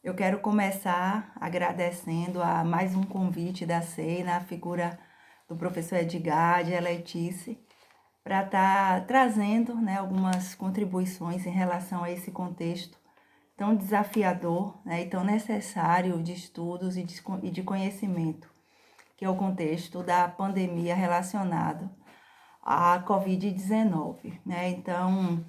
Eu quero começar agradecendo a mais um convite da SEI, na figura do professor Edgar, de Letice, para estar trazendo, algumas contribuições em relação a esse contexto tão desafiador, e tão necessário de estudos e de conhecimento, que é o contexto da pandemia relacionado à Covid-19, Então,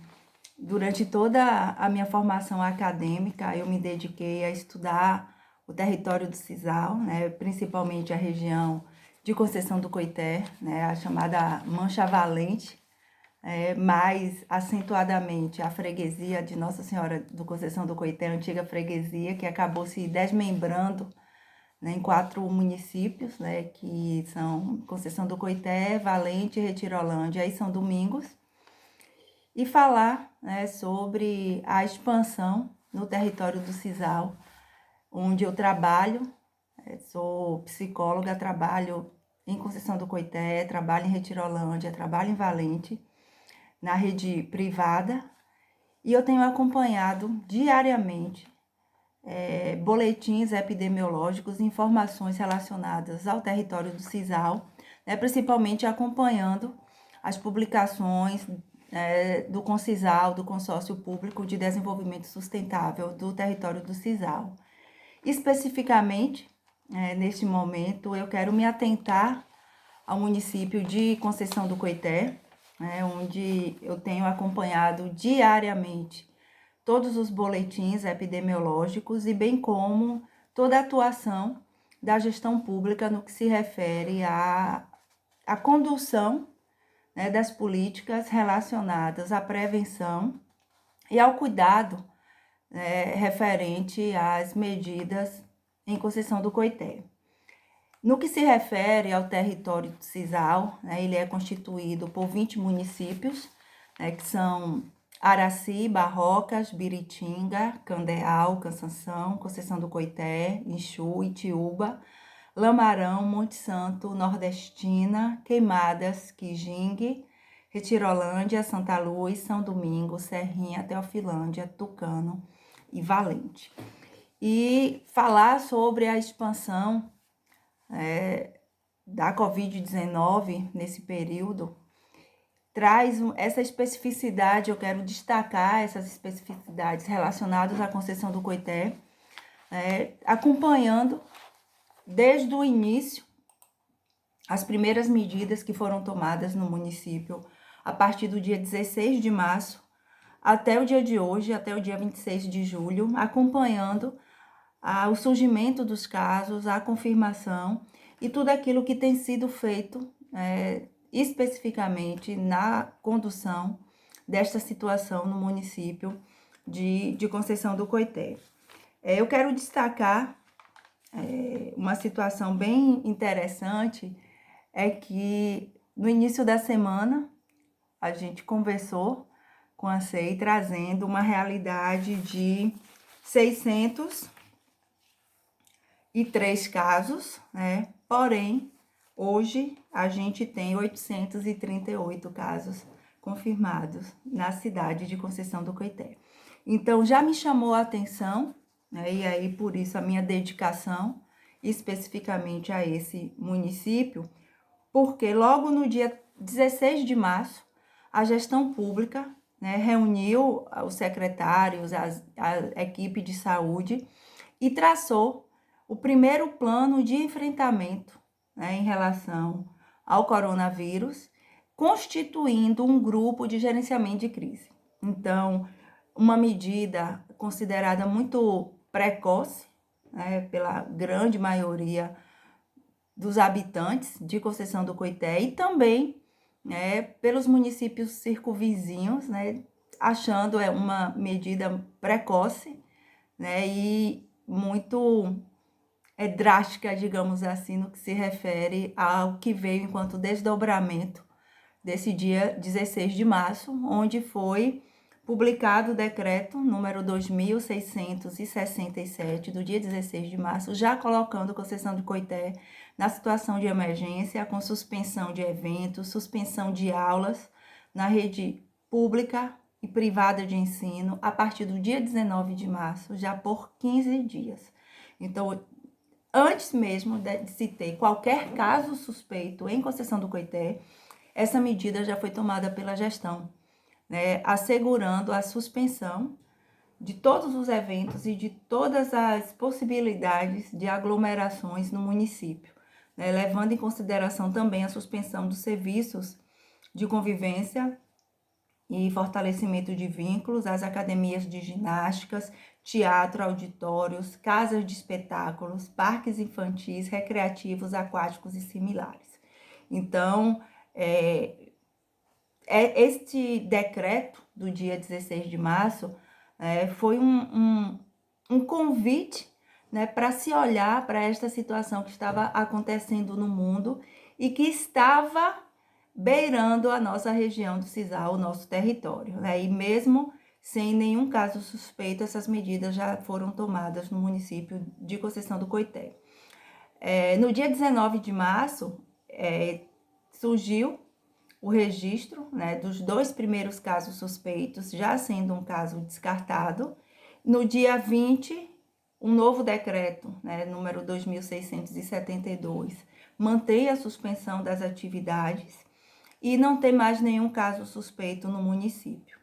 durante toda a minha formação acadêmica, eu me dediquei a estudar o território do Sisal, principalmente a região de Conceição do Coité, a chamada Mancha Valente, mais acentuadamente a freguesia de Nossa Senhora do Conceição do Coité, a antiga freguesia, que acabou se desmembrando, em 4 municípios, que são Conceição do Coité, Valente, Retirolândia e São Domingos, e falar, sobre a expansão no território do Sisal, onde eu trabalho, sou psicóloga, trabalho em Conceição do Coité, trabalho em Retirolândia, trabalho em Valente, na rede privada, e eu tenho acompanhado diariamente boletins epidemiológicos, informações relacionadas ao território do Sisal, principalmente acompanhando as publicações do Concisal, do Consórcio Público de Desenvolvimento Sustentável do território do Sisal. Especificamente, neste momento, eu quero me atentar ao município de Conceição do Coité, onde eu tenho acompanhado diariamente todos os boletins epidemiológicos e bem como toda a atuação da gestão pública no que se refere à condução das políticas relacionadas à prevenção e ao cuidado referente às medidas em Conceição do Coité. No que se refere ao território do Sisal, ele é constituído por 20 municípios, que são Araci, Barrocas, Biritinga, Candeal, Cansanção, Conceição do Coité, Inchu, Itiúba, Lamarão, Monte Santo, Nordestina, Queimadas, Quijingue, Retirolândia, Santa Luz, São Domingos, Serrinha, Teofilândia, Tucano e Valente. E falar sobre a expansão da Covid-19 nesse período traz essa especificidade. Eu quero destacar essas especificidades relacionadas à Conceição do Coité, acompanhando desde o início as primeiras medidas que foram tomadas no município a partir do dia 16 de março até o dia de hoje, até o dia 26 de julho, acompanhando o surgimento dos casos, a confirmação e tudo aquilo que tem sido feito especificamente na condução desta situação no município de Conceição do Coité. Eu quero destacar uma situação bem interessante, é que no início da semana a gente conversou com a SEI trazendo uma realidade de 603 casos, porém, hoje a gente tem 838 casos confirmados na cidade de Conceição do Coité. Então, já me chamou a atenção, e aí por isso a minha dedicação especificamente a esse município, porque logo no dia 16 de março, a gestão pública reuniu os secretários, a equipe de saúde e traçou o primeiro plano de enfrentamento em relação ao coronavírus, constituindo um grupo de gerenciamento de crise. Então, uma medida considerada muito precoce, pela grande maioria dos habitantes de Conceição do Coité e também pelos municípios circunvizinhos, achando uma medida precoce e muito drástica, digamos assim, no que se refere ao que veio enquanto desdobramento desse dia 16 de março, onde foi publicado o decreto número 2667, do dia 16 de março, já colocando Conceição do Coité na situação de emergência, com suspensão de eventos, suspensão de aulas na rede pública e privada de ensino a partir do dia 19 de março, já por 15 dias. Então, antes mesmo de se ter qualquer caso suspeito em Conceição do Coité, essa medida já foi tomada pela gestão, né, assegurando a suspensão de todos os eventos e de todas as possibilidades de aglomerações no município, né, levando em consideração também a suspensão dos serviços de convivência e fortalecimento de vínculos, as academias de ginásticas, teatro, auditórios, casas de espetáculos, parques infantis, recreativos, aquáticos e similares. Então, este decreto do dia 16 de março foi um convite, né, para se olhar para esta situação que estava acontecendo no mundo e que estava beirando a nossa região do Cisal, o nosso território, né? E mesmo sem nenhum caso suspeito, essas medidas já foram tomadas no município de Conceição do Coité. No dia 19 de março, surgiu o registro, né, dos 2 primeiros casos suspeitos, já sendo um caso descartado. No dia 20, um novo decreto, né, número 2.672, mantém a suspensão das atividades e não tem mais nenhum caso suspeito no município.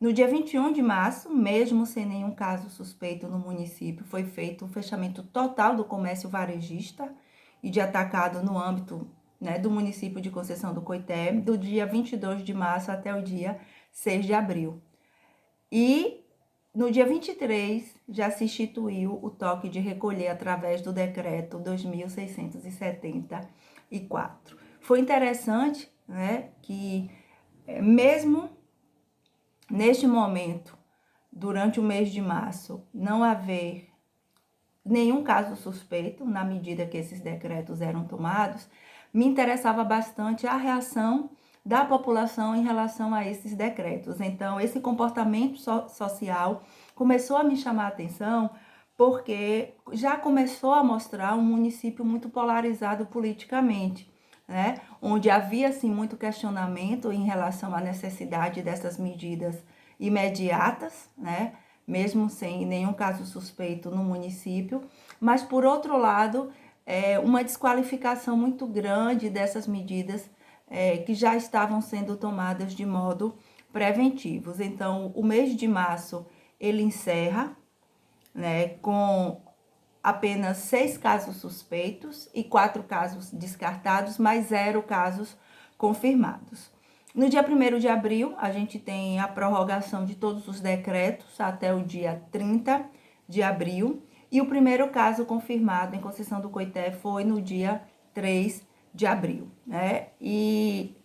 No dia 21 de março, mesmo sem nenhum caso suspeito no município, foi feito o fechamento total do comércio varejista e de atacado no âmbito, né, do município de Conceição do Coité, do dia 22 de março até o dia 6 de abril. E no dia 23 já se instituiu o toque de recolher através do decreto 2.674. Foi interessante, né, que mesmo neste momento, durante o mês de março, não haver nenhum caso suspeito, na medida que esses decretos eram tomados, me interessava bastante a reação da população em relação a esses decretos. Então, esse comportamento social começou a me chamar a atenção porque já começou a mostrar um município muito polarizado politicamente, né? Onde havia assim, muito questionamento em relação à necessidade dessas medidas imediatas, né? Mesmo sem nenhum caso suspeito no município, mas por outro lado, uma desqualificação muito grande dessas medidas que já estavam sendo tomadas de modo preventivos. Então, o mês de março ele encerra, né, com apenas 6 casos suspeitos e 4 casos descartados, mais 0 casos confirmados. No dia 1º de abril, a gente tem a prorrogação de todos os decretos até o dia 30 de abril. E o primeiro caso confirmado em Conceição do Coité foi no dia 3 de abril, né? E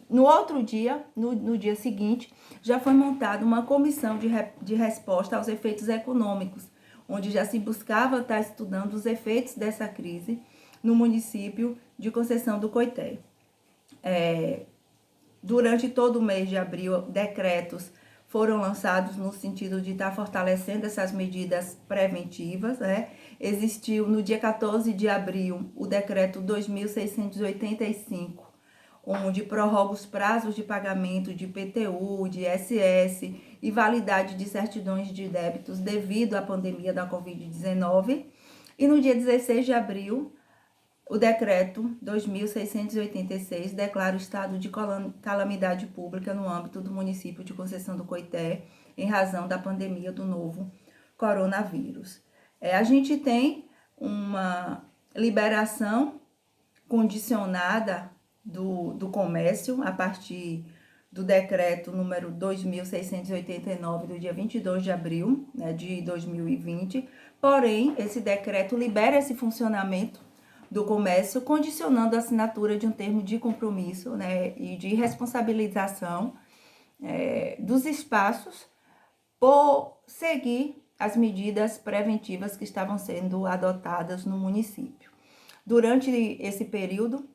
no outro dia, no dia seguinte, já foi montada uma comissão de resposta aos efeitos econômicos, onde já se buscava estar estudando os efeitos dessa crise no município de Conceição do Coité. Durante todo o mês de abril, decretos foram lançados no sentido de estar fortalecendo essas medidas preventivas, né? Existiu no dia 14 de abril o decreto 2.685, onde prorroga os prazos de pagamento de IPTU, de ISS e validade de certidões de débitos devido à pandemia da Covid-19. E no dia 16 de abril, o decreto 2.686 declara o estado de calamidade pública no âmbito do município de Conceição do Coité, em razão da pandemia do novo coronavírus. A gente tem uma liberação condicionada do comércio a partir do decreto número 2.689 do dia 22 de abril, né, de 2020. Porém, esse decreto libera esse funcionamento do comércio, condicionando a assinatura de um termo de compromisso, né, e de responsabilização dos espaços por seguir as medidas preventivas que estavam sendo adotadas no município. Durante esse período,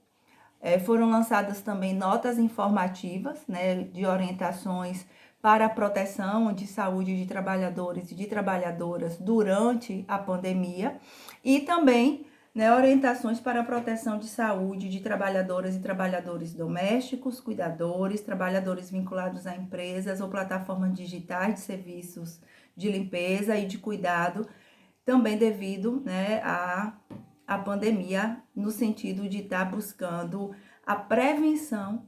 foram lançadas também notas informativas, né, de orientações para a proteção de saúde de trabalhadores e de trabalhadoras durante a pandemia e também né, orientações para a proteção de saúde de trabalhadoras e trabalhadores domésticos, cuidadores, trabalhadores vinculados a empresas ou plataformas digitais de serviços de limpeza e de cuidado, também devido, né, à pandemia, no sentido de estar buscando a prevenção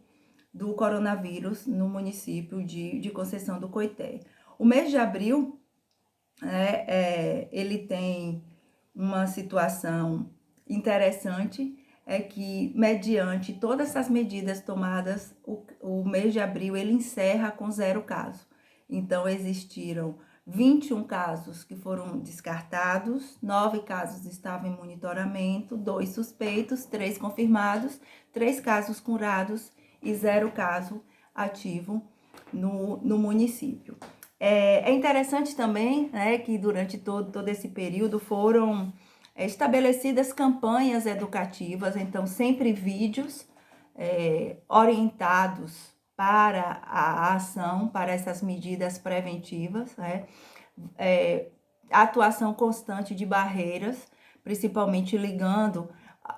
do coronavírus no município de Conceição do Coité. O mês de abril, ele tem uma situação interessante, é que, mediante todas essas medidas tomadas, o mês de abril ele encerra com 0 casos. Então, existiram 21 casos que foram descartados, 9 casos estavam em monitoramento, 2 suspeitos, 3 confirmados, 3 casos curados e 0 caso ativo no município. É interessante também, né, que durante todo esse período foram estabelecidas campanhas educativas, então sempre vídeos orientados para a ação, para essas medidas preventivas, né? Atuação constante de barreiras, principalmente ligando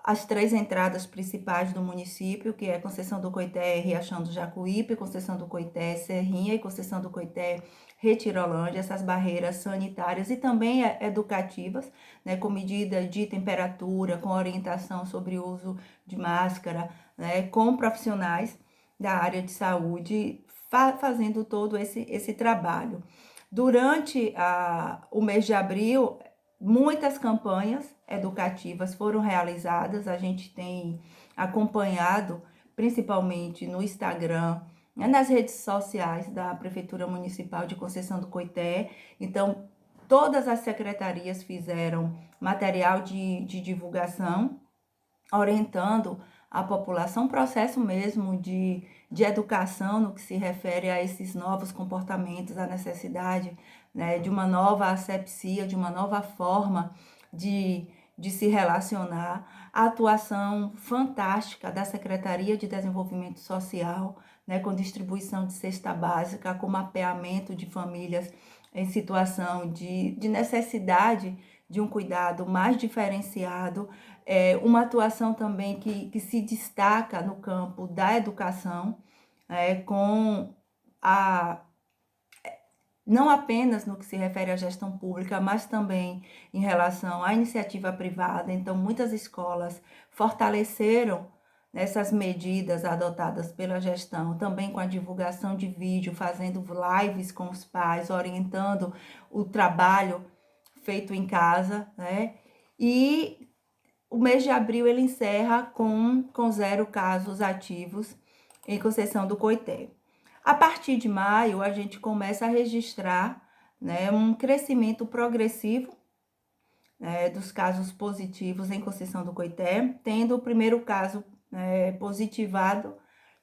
as 3 entradas principais do município, que é Conceição do Coité, Riachão do Jacuípe, Conceição do Coité, Serrinha e Conceição do Coité, Retirolândia, essas barreiras sanitárias e também educativas, né, com medida de temperatura, com orientação sobre o uso de máscara, né, com profissionais da área de saúde, fazendo todo esse trabalho. Durante o mês de abril, muitas campanhas educativas foram realizadas, a gente tem acompanhado, principalmente no Instagram, nas redes sociais da Prefeitura Municipal de Conceição do Coité. Então, todas as secretarias fizeram material de divulgação, orientando a população, processo mesmo de educação no que se refere a esses novos comportamentos, a necessidade, né, de uma nova asepsia, de uma nova forma de se relacionar, a atuação fantástica da Secretaria de Desenvolvimento Social, né, com distribuição de cesta básica, com mapeamento de famílias em situação de necessidade de um cuidado mais diferenciado, uma atuação também que se destaca no campo da educação, com não apenas no que se refere à gestão pública, mas também em relação à iniciativa privada. Então, muitas escolas fortaleceram essas medidas adotadas pela gestão, também com a divulgação de vídeo, fazendo lives com os pais, orientando o trabalho feito em casa, né? E o mês de abril ele encerra com 0 casos ativos em Conceição do Coité. A partir de maio, a gente começa a registrar, né, um crescimento progressivo, né, dos casos positivos em Conceição do Coité, tendo o primeiro caso positivado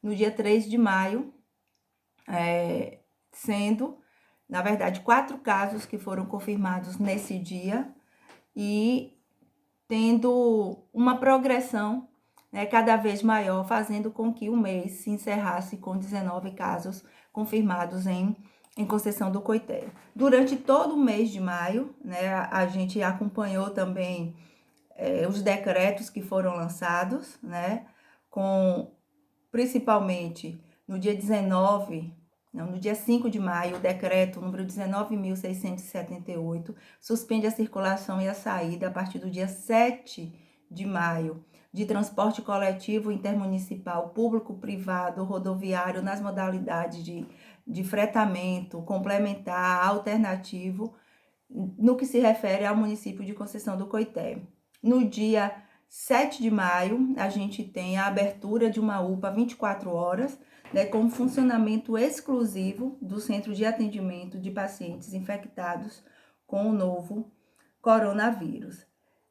no dia 3 de maio, sendo, na verdade, 4 casos que foram confirmados nesse dia e tendo uma progressão, né, cada vez maior, fazendo com que o mês se encerrasse com 19 casos confirmados em Conceição do Coité. Durante todo o mês de maio, né, a gente acompanhou também os decretos que foram lançados, né, principalmente no dia 5 de maio, o decreto número 19.678 suspende a circulação e a saída a partir do dia 7 de maio de transporte coletivo intermunicipal, público, privado, rodoviário, nas modalidades de fretamento, complementar, alternativo, no que se refere ao município de Conceição do Coité. No dia 7 de maio, a gente tem a abertura de uma UPA 24 horas, né, com funcionamento exclusivo do Centro de Atendimento de Pacientes Infectados com o novo coronavírus.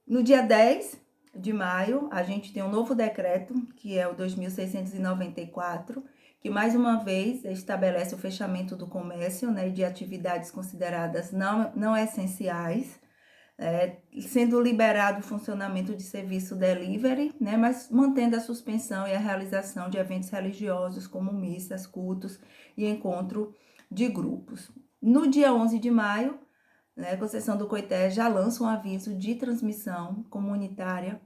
No dia 10 de maio, a gente tem um novo decreto, que é o 2.694, que mais uma vez estabelece o fechamento do comércio, né, de atividades consideradas não essenciais, sendo liberado o funcionamento de serviço delivery, né, mas mantendo a suspensão e a realização de eventos religiosos como missas, cultos e encontro de grupos. No dia 11 de maio, né, Conceição do Coité já lança um aviso de transmissão comunitária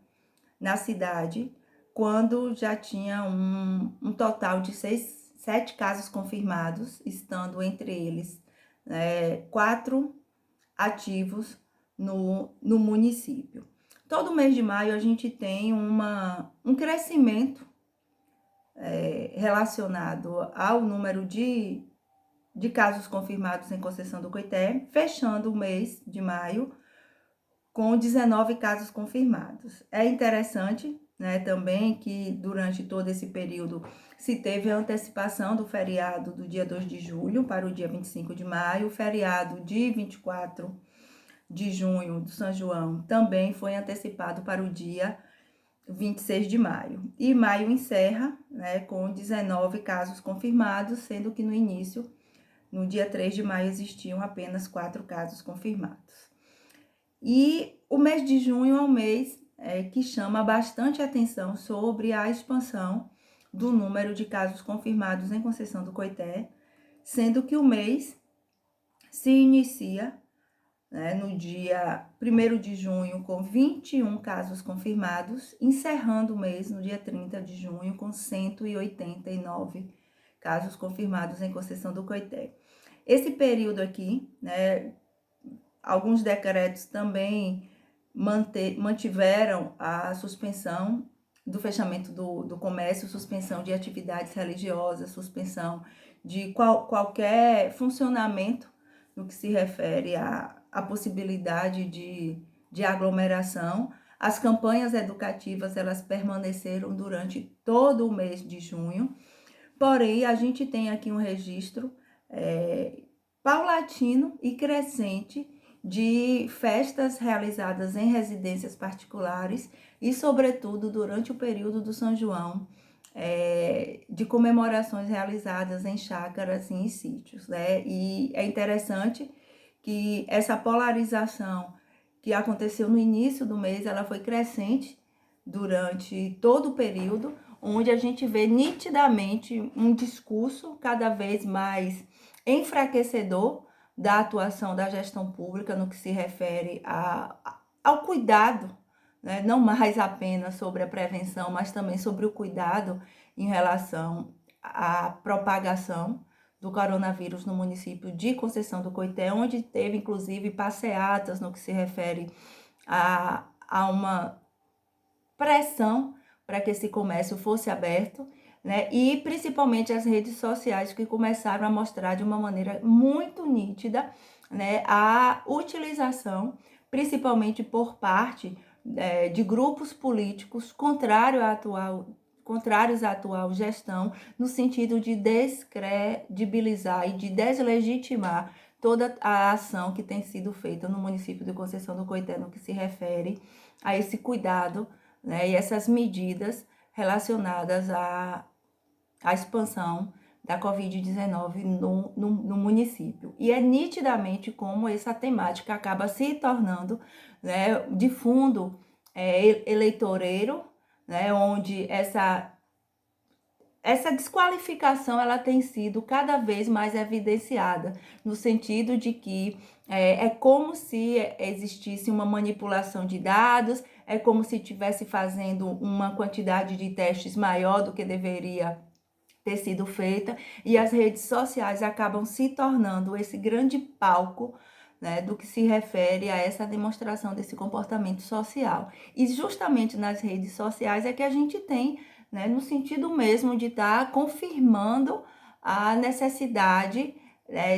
na cidade, quando já tinha um total de 7 casos confirmados, estando entre eles 4 ativos no município. Todo mês de maio a gente tem um crescimento relacionado ao número de casos confirmados em Conceição do Coité, fechando o mês de maio com 19 casos confirmados. É interessante, né, também que durante todo esse período se teve a antecipação do feriado do dia 2 de julho para o dia 25 de maio, o feriado de 24 de junho do São João também foi antecipado para o dia 26 de maio. E maio encerra, né, com 19 casos confirmados, sendo que no início, no dia 3 de maio, existiam apenas 4 casos confirmados. E o mês de junho é um mês que chama bastante atenção sobre a expansão do número de casos confirmados em Conceição do Coité, sendo que o mês se inicia no dia 1º de junho com 21 casos confirmados, encerrando o mês no dia 30 de junho com 189 casos confirmados em Conceição do Coité. Esse período aqui, né, alguns decretos também mantiveram a suspensão do fechamento do comércio, suspensão de atividades religiosas, suspensão de qualquer funcionamento no que se refere à possibilidade de aglomeração. As campanhas educativas, elas permaneceram durante todo o mês de junho, porém, a gente tem aqui um registro paulatino e crescente de festas realizadas em residências particulares e, sobretudo, durante o período do São João, de comemorações realizadas em chácaras e em sítios, né? E é interessante que essa polarização que aconteceu no início do mês, ela foi crescente durante todo o período, onde a gente vê nitidamente um discurso cada vez mais enfraquecedor da atuação da gestão pública no que se refere ao cuidado, né? Não mais apenas sobre a prevenção, mas também sobre o cuidado em relação à propagação do coronavírus no município de Conceição do Coité, onde teve inclusive passeatas no que se refere a uma pressão para que esse comércio fosse aberto, né? E principalmente as redes sociais, que começaram a mostrar de uma maneira muito nítida, né, a utilização, principalmente por parte de grupos políticos contrários à atual gestão, no sentido de descredibilizar e de deslegitimar toda a ação que tem sido feita no município de Conceição do Coité, no que se refere a esse cuidado, né, e essas medidas relacionadas à expansão da Covid-19 no município. E é nitidamente como essa temática acaba se tornando, né, de fundo eleitoreiro, né, onde essa desqualificação ela tem sido cada vez mais evidenciada, no sentido de que é como se existisse uma manipulação de dados, é como se estivesse fazendo uma quantidade de testes maior do que deveria ter sido feita, e as redes sociais acabam se tornando esse grande palco, né, do que se refere a essa demonstração desse comportamento social. E justamente nas redes sociais é que a gente tem, né, no sentido mesmo de estar confirmando a necessidade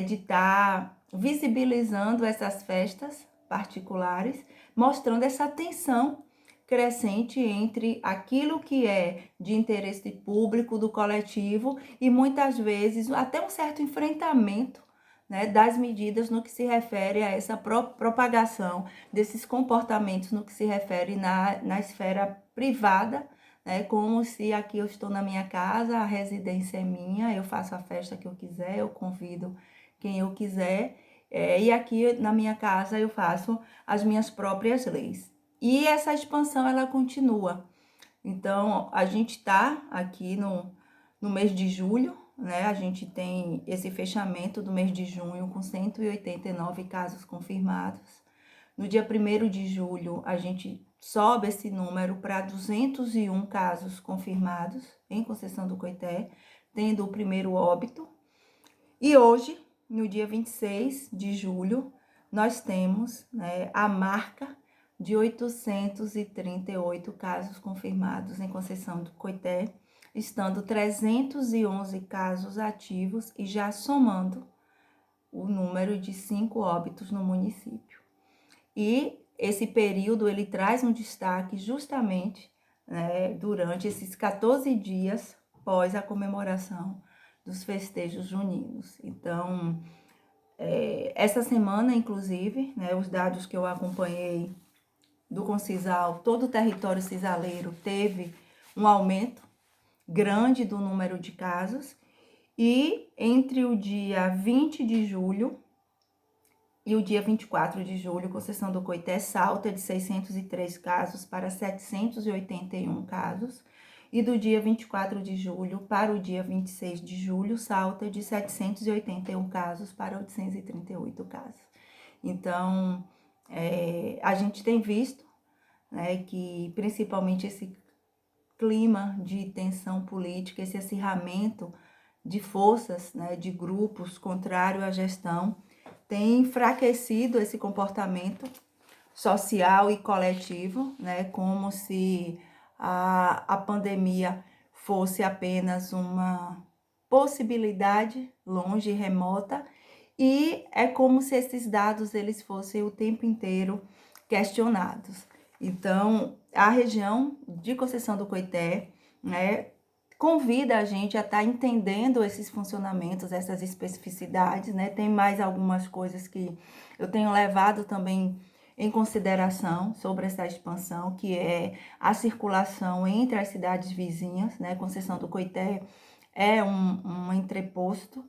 de estar visibilizando essas festas particulares, mostrando essa tensão crescente entre aquilo que é de interesse público, do coletivo, e muitas vezes até um certo enfrentamento, né, das medidas no que se refere a essa propagação desses comportamentos no que se refere na esfera privada, né, como se aqui eu estou na minha casa, a residência é minha, eu faço a festa que eu quiser, eu convido quem eu quiser, e aqui na minha casa eu faço as minhas próprias leis. E essa expansão, ela continua. Então, a gente está aqui no mês de julho, né, a gente tem esse fechamento do mês de junho com 189 casos confirmados. No dia 1º de julho, a gente sobe esse número para 201 casos confirmados em Conceição do Coité, tendo o primeiro óbito. E hoje, no dia 26 de julho, nós temos, né, a marca de 838 casos confirmados em Conceição do Coité, estando 311 casos ativos e já somando o número de 5 óbitos no município. E esse período ele traz um destaque justamente, né, durante esses 14 dias pós a comemoração dos festejos juninos. Então, essa semana, inclusive, né, os dados que eu acompanhei do Concisal, todo o território cisaleiro teve um aumento grande do número de casos, e entre o dia 20 de julho e o dia 24 de julho, Conceição do Coité salta de 603 casos para 781 casos, e do dia 24 de julho para o dia 26 de julho, salta de 781 casos para 838 casos. Então, a gente tem visto, né, que principalmente esse clima de tensão política, esse acirramento de forças, né, de grupos contrário à gestão, tem enfraquecido esse comportamento social e coletivo, né, como se a pandemia fosse apenas uma possibilidade longe e remota, e é como se esses dados eles fossem o tempo inteiro questionados. Então, a região de Conceição do Coité, né, convida a gente a estar entendendo esses funcionamentos, essas especificidades, né? Tem mais algumas coisas que eu tenho levado também em consideração sobre essa expansão, que é a circulação entre as cidades vizinhas, né? Conceição do Coité é um entreposto,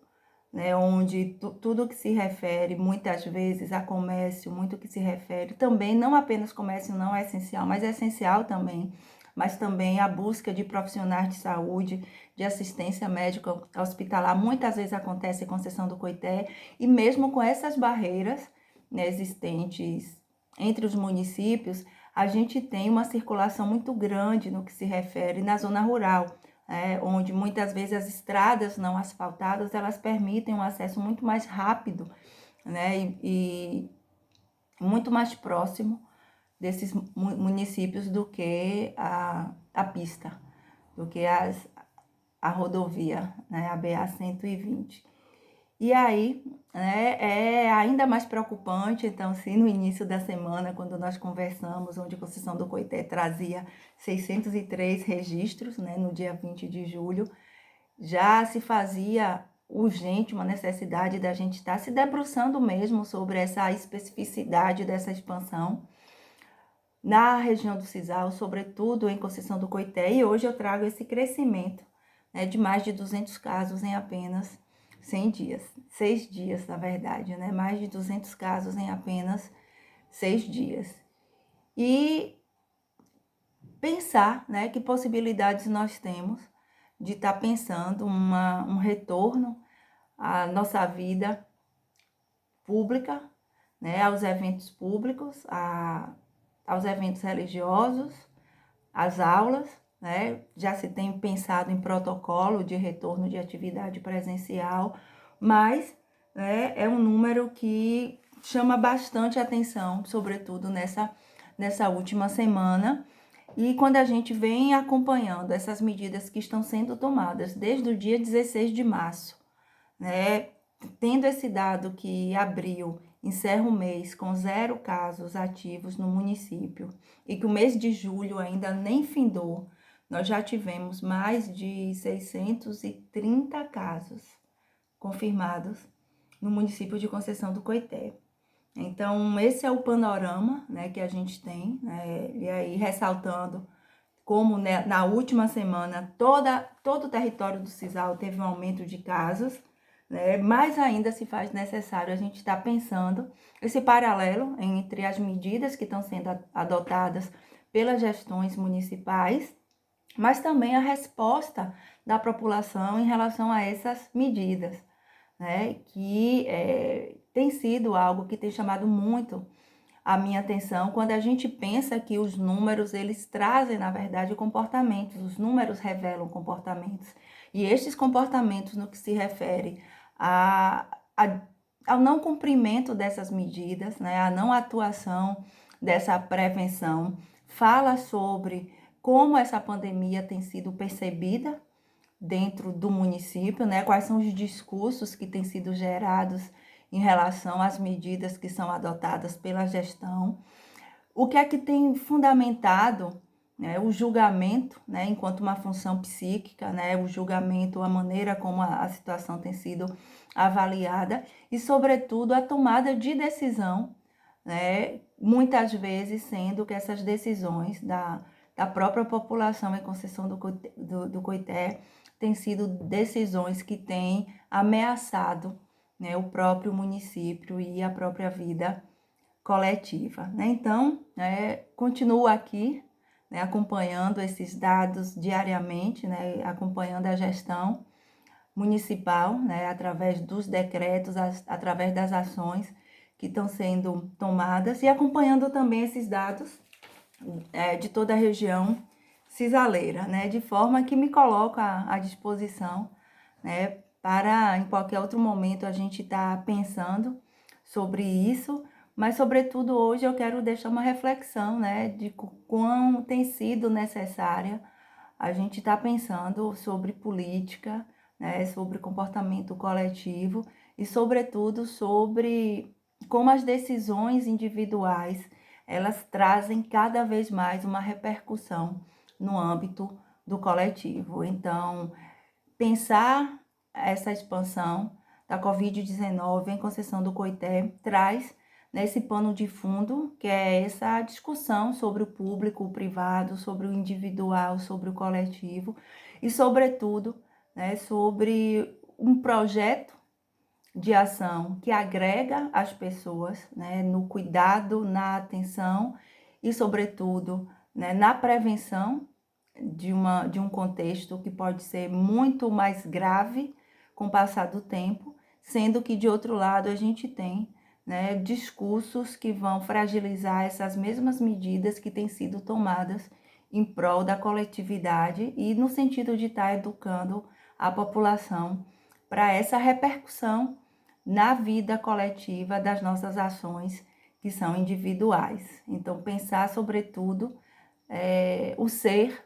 né? Onde tudo que se refere, muitas vezes, a comércio, muito que se refere, também, não apenas comércio não é essencial, mas é essencial também, mas também a busca de profissionais de saúde, de assistência médica hospitalar, muitas vezes acontece em Conceição do Coité, e mesmo com essas barreiras, né, existentes entre os municípios, a gente tem uma circulação muito grande no que se refere na zona rural, onde muitas vezes as estradas não asfaltadas, elas permitem um acesso muito mais rápido, né, e muito mais próximo desses municípios do que a pista, do que a rodovia, né, a BA-120. E aí, né, é ainda mais preocupante, então, se no início da semana, quando nós conversamos, onde Conceição do Coité trazia 603 registros, né, no dia 20 de julho, já se fazia urgente uma necessidade da gente estar se debruçando mesmo sobre essa especificidade dessa expansão na região do Cisal, sobretudo em Conceição do Coité, e hoje eu trago esse crescimento, né, de mais de 200 casos em apenas 100 dias, 6 dias, na verdade, né, mais de 200 casos em apenas 6 dias. E pensar, né, que possibilidades nós temos de estar pensando um retorno à nossa vida pública, né, aos eventos públicos, aos eventos religiosos, às aulas, né? Já se tem pensado em protocolo de retorno de atividade presencial, mas, né, é um número que chama bastante atenção, sobretudo nessa última semana. E quando a gente vem acompanhando essas medidas que estão sendo tomadas desde o dia 16 de março, né, tendo esse dado que abril encerra o mês com 0 casos ativos no município e que o mês de julho ainda nem findou, nós já tivemos mais de 630 casos confirmados no município de Conceição do Coité. Então, esse é o panorama, né, que a gente tem, né, e aí ressaltando como, né, na última semana todo o território do Cisal teve um aumento de casos, né, mais ainda se faz necessário a gente estar pensando esse paralelo entre as medidas que estão sendo adotadas pelas gestões municipais, mas também a resposta da população em relação a essas medidas, né? Que tem sido algo que tem chamado muito a minha atenção quando a gente pensa que os números, eles trazem, na verdade, comportamentos, os números revelam comportamentos. E estes comportamentos, no que se refere a, ao não cumprimento dessas medidas, né, a não atuação dessa prevenção, fala sobre como essa pandemia tem sido percebida dentro do município, né, quais são os discursos que têm sido gerados em relação às medidas que são adotadas pela gestão, o que é que tem fundamentado, né, o julgamento, né, enquanto uma função psíquica, né, o julgamento, a maneira como a situação tem sido avaliada e, sobretudo, a tomada de decisão, né, muitas vezes sendo que essas decisões da própria população em concessão do Coité têm sido decisões que têm ameaçado, né, o próprio município e a própria vida coletiva, né? Então, continuo aqui, né, acompanhando esses dados diariamente, né, acompanhando a gestão municipal, né, através dos decretos, através das ações que estão sendo tomadas e acompanhando também esses dados de toda a região cisaleira, né, de forma que me coloco à disposição, né, para em qualquer outro momento a gente estar pensando sobre isso, mas sobretudo hoje eu quero deixar uma reflexão, né, de quão tem sido necessária a gente estar pensando sobre política, né, sobre comportamento coletivo e sobretudo sobre como as decisões individuais elas trazem cada vez mais uma repercussão no âmbito do coletivo. Então, pensar essa expansão da Covid-19 em concessão do Coité traz nesse pano de fundo, que é essa discussão sobre o público, o privado, sobre o individual, sobre o coletivo e, sobretudo, né, sobre um projeto de ação que agrega as pessoas, né, no cuidado, na atenção e, sobretudo, né, na prevenção de um contexto que pode ser muito mais grave com o passar do tempo, sendo que, de outro lado, a gente tem, né, discursos que vão fragilizar essas mesmas medidas que têm sido tomadas em prol da coletividade e no sentido de estar educando a população para essa repercussão na vida coletiva das nossas ações que são individuais. Então, pensar, sobretudo, o ser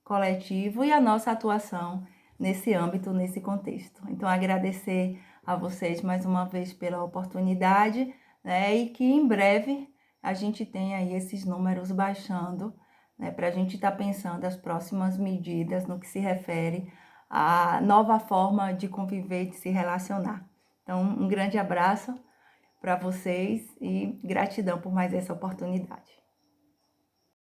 coletivo e a nossa atuação nesse âmbito, nesse contexto. Então, agradecer a vocês mais uma vez pela oportunidade, né, e que em breve a gente tenha aí esses números baixando, né, para a gente estar pensando as próximas medidas no que se refere à nova forma de conviver e de se relacionar. Então, um grande abraço para vocês e gratidão por mais essa oportunidade.